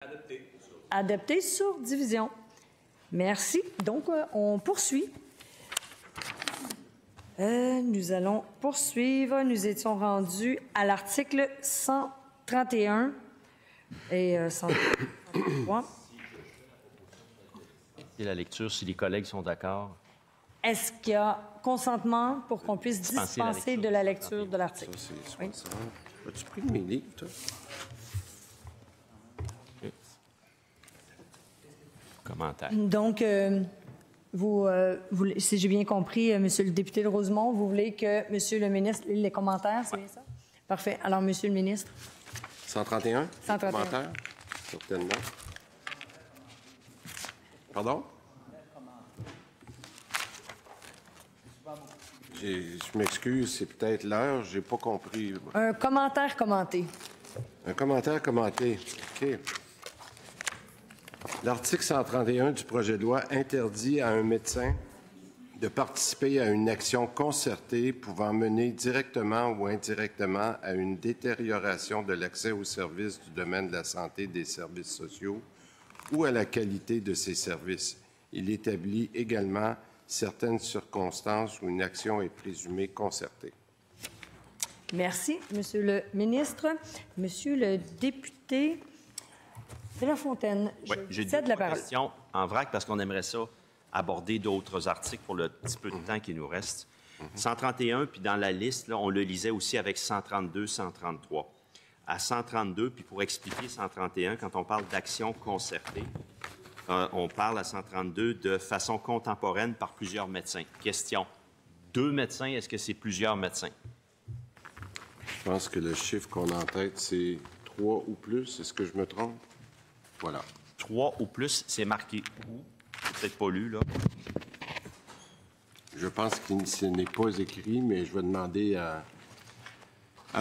Adopté. Adopté sur division. Merci. Donc, on poursuit. Nous allons poursuivre. Nous étions rendus à l'article 131 et 133. Et la lecture, si les collègues sont d'accord. Est-ce qu'il y a consentement pour qu'on puisse dispenser de la lecture de l'article? Ça, c'est 60. As-tu pris mes livres, toi? Commentaire. Donc, si j'ai bien compris, Monsieur le député de Rosemont, vous voulez que Monsieur le ministre lit les commentaires, c'est bien ça? Parfait. Alors, Monsieur le ministre. 131? 131. Commentaire? Certainement. Pardon? Je m'excuse, c'est peut-être l'heure, j'ai pas compris. Un commentaire commenté. Un commentaire commenté. OK. L'article 131 du projet de loi interdit à un médecin de participer à une action concertée pouvant mener directement ou indirectement à une détérioration de l'accès aux services du domaine de la santé et des services sociaux ou à la qualité de ces services. Il établit également certaines circonstances où une action est présumée concertée. Merci, Monsieur le ministre. Monsieur le député de La Fontaine, je cède la parole. Question en vrac parce qu'on aimerait ça aborder d'autres articles pour le petit peu de temps qui nous reste. 131, puis dans la liste, là, on le lisait aussi avec 132, 133. À 132, puis pour expliquer 131, quand on parle d'action concertée, on parle à 132 de façon contemporaine par plusieurs médecins. Question. 2 médecins, est-ce que c'est plusieurs médecins? Je pense que le chiffre qu'on a en tête, c'est 3 ou plus. Est-ce que je me trompe? Voilà. 3 ou plus, c'est marqué où? C'est peut-être pas lu, là. Je pense que ce n'est pas écrit, mais je vais demander à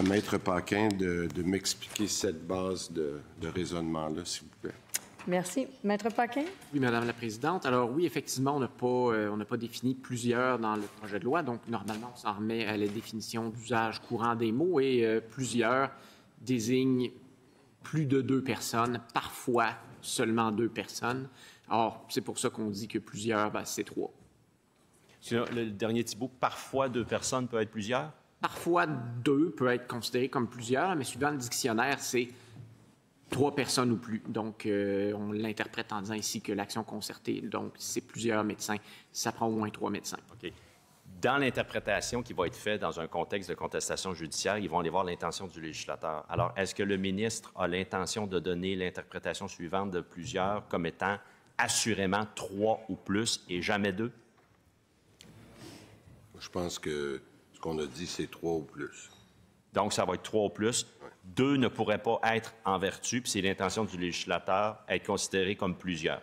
Maître Paquin de m'expliquer cette base de raisonnement-là, s'il vous plaît. Merci. Maître Paquin? Oui, Madame la Présidente. Alors oui, effectivement, on n'a pas défini plusieurs dans le projet de loi. Donc, normalement, on s'en remet à la définition d'usage courant des mots et plusieurs désignent plus de 2 personnes, parfois seulement 2 personnes. Or, c'est pour ça qu'on dit que plusieurs, c'est 3. Le dernier Thibault, parfois 2 personnes peut être plusieurs? Parfois 2 peut être considéré comme plusieurs, mais suivant le dictionnaire, c'est 3 personnes ou plus. Donc, on l'interprète en disant ici que l'action concertée, donc c'est plusieurs médecins, ça prend au moins 3 médecins. OK. Dans l'interprétation qui va être faite dans un contexte de contestation judiciaire, ils vont aller voir l'intention du législateur. Alors, est-ce que le ministre a l'intention de donner l'interprétation suivante de plusieurs comme étant assurément 3 ou plus et jamais 2? Je pense que ce qu'on a dit, c'est 3 ou plus. Donc, ça va être 3 ou plus. 2 ne pourraient pas être en vertu, puis c'est l'intention du législateur, être considéré comme plusieurs.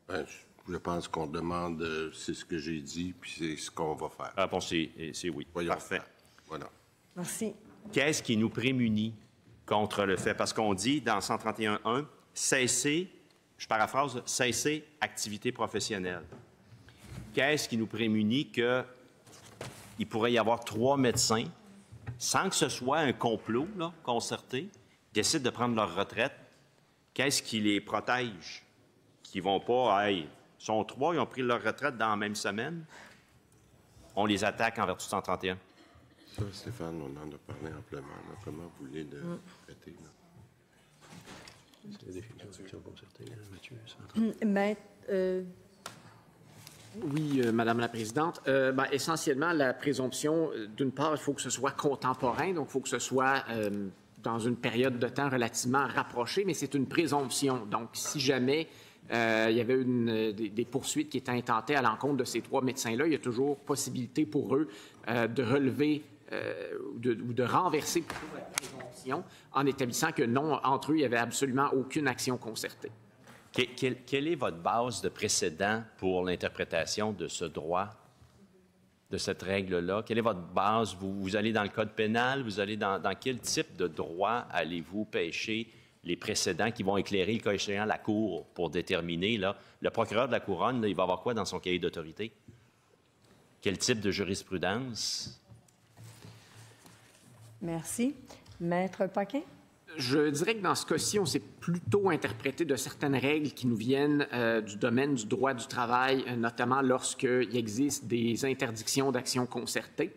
Ben, je pense qu'on demande, c'est ce que j'ai dit, puis c'est ce qu'on va faire. La réponse, c'est oui. Voyons Parfait. faire. Voilà. Merci. Qu'est-ce qui nous prémunit contre le fait? Parce qu'on dit dans 131.1, cesser, je paraphrase, cesser activité professionnelle. Qu'est-ce qui nous prémunit qu'il pourrait y avoir 3 médecins, sans que ce soit un complot là, concerté, décident de prendre leur retraite? Qu'est-ce qui les protège? Qui vont pas, ils sont 3, ils ont pris leur retraite dans la même semaine. On les attaque en vertu de 131. Ça, Stéphane, on en a parlé amplement. Là. Comment vous voulez le traiter? C'est la définition d'action concertée, Mathieu. Maître, Oui, Madame la Présidente. Essentiellement, la présomption, d'une part, il faut que ce soit contemporain, donc il faut que ce soit dans une période de temps relativement rapprochée, mais c'est une présomption. Donc, si jamais il y avait des poursuites qui étaient intentées à l'encontre de ces 3 médecins-là, il y a toujours possibilité pour eux de relever ou de renverser plutôt la présomption en établissant que non, entre eux, il n'y avait absolument aucune action concertée. Quelle est votre base de précédent pour l'interprétation de ce droit, de cette règle-là? Quelle est votre base? Vous allez dans le code pénal? Vous allez dans quel type de droit allez-vous pêcher les précédents qui vont éclairer, le cas échéant, la Cour pour déterminer, là, le procureur de la Couronne, là, il va avoir quoi dans son cahier d'autorité? Quel type de jurisprudence? merci. Maître Paquin? Je dirais que dans ce cas-ci, on s'est plutôt interprété de certaines règles qui nous viennent du domaine du droit du travail, notamment lorsqu'il existe des interdictions d'action concertée.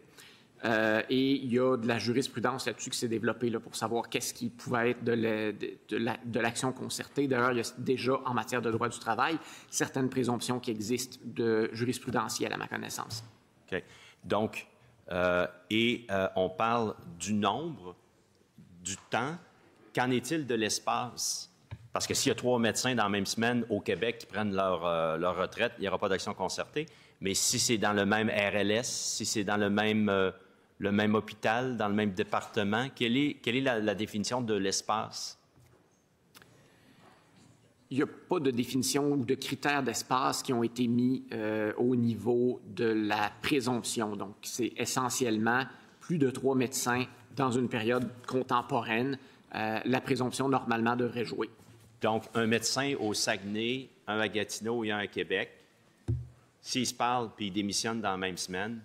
Et il y a de la jurisprudence là-dessus qui s'est développée là, pour savoir qu'est-ce qui pouvait être de l'action concertée. D'ailleurs, il y a déjà en matière de droit du travail certaines présomptions qui existent de jurisprudentielles à ma connaissance. OK. Donc, on parle du nombre, du temps. Qu'en est-il de l'espace? Parce que s'il y a 3 médecins dans la même semaine au Québec qui prennent leur retraite, il n'y aura pas d'action concertée. Mais si c'est dans le même RLS, si c'est dans le même hôpital, dans le même département, quelle est la définition de l'espace? Il n'y a pas de définition ou de critères d'espace qui ont été mis au niveau de la présomption. Donc, c'est essentiellement plus de 3 médecins dans une période contemporaine. La présomption, normalement, devrait jouer. Donc, un médecin au Saguenay, un à Gatineau et un à Québec, s'ils se parlent puis ils démissionnent dans la même semaine,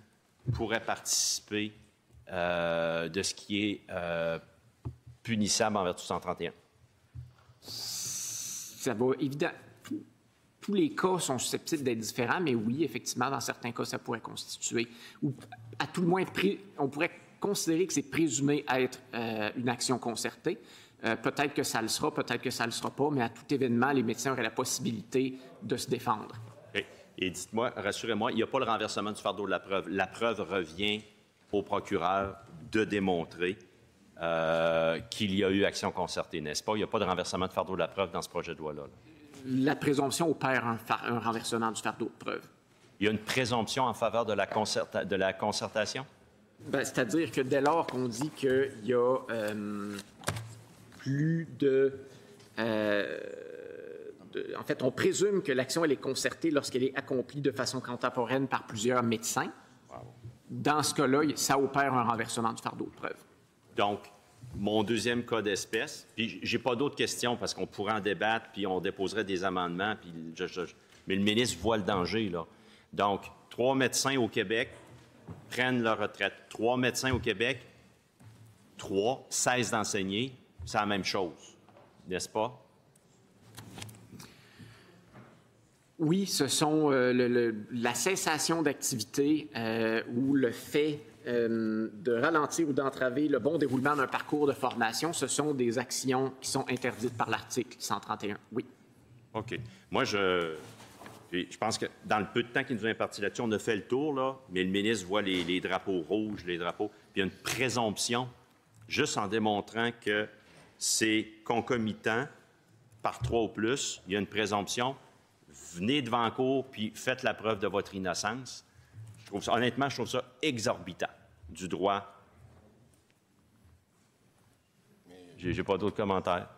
pourraient participer de ce qui est punissable en vertu du 131. Ça va évidemment. Tous les cas sont susceptibles d'être différents, mais oui, effectivement, dans certains cas, ça pourrait constituer, ou à tout le moins, on pourrait considérer que c'est présumé être une action concertée. Peut-être que ça le sera, peut-être que ça ne le sera pas, mais à tout événement, les médecins auraient la possibilité de se défendre. Et dites-moi, rassurez-moi, il n'y a pas le renversement du fardeau de la preuve. La preuve revient au procureur de démontrer qu'il y a eu action concertée, n'est-ce pas? Il n'y a pas de renversement de fardeau de la preuve dans ce projet de loi-là. La présomption opère un renversement du fardeau de preuve. Il y a une présomption en faveur de la concertation? Bien, c'est-à-dire que dès lors qu'on dit qu'il y a plus de... En fait, on présume que l'action elle est concertée lorsqu'elle est accomplie de façon contemporaine par plusieurs médecins. Wow. Dans ce cas-là, ça opère un renversement du fardeau de preuve. Donc, mon deuxième cas d'espèce, puis j'ai pas d'autres questions parce qu'on pourrait en débattre, puis on déposerait des amendements, puis mais le ministre voit le danger, là. Donc, 3 médecins au Québec prennent leur retraite. 3 médecins au Québec, 16 d'enseignés, c'est la même chose, n'est-ce pas? Oui, ce sont la cessation d'activité ou le fait de ralentir ou d'entraver le bon déroulement d'un parcours de formation. Ce sont des actions qui sont interdites par l'article 131. Oui. OK. Moi, je pense que dans le peu de temps qui nous a imparti là-dessus, on a fait le tour, là, mais le ministre voit les drapeaux rouges, les drapeaux, puis il y a une présomption, juste en démontrant que c'est concomitant par 3 ou plus, il y a une présomption. Venez devant la cour, puis faites la preuve de votre innocence. Honnêtement, je trouve ça exorbitant du droit. J'ai pas d'autres commentaires.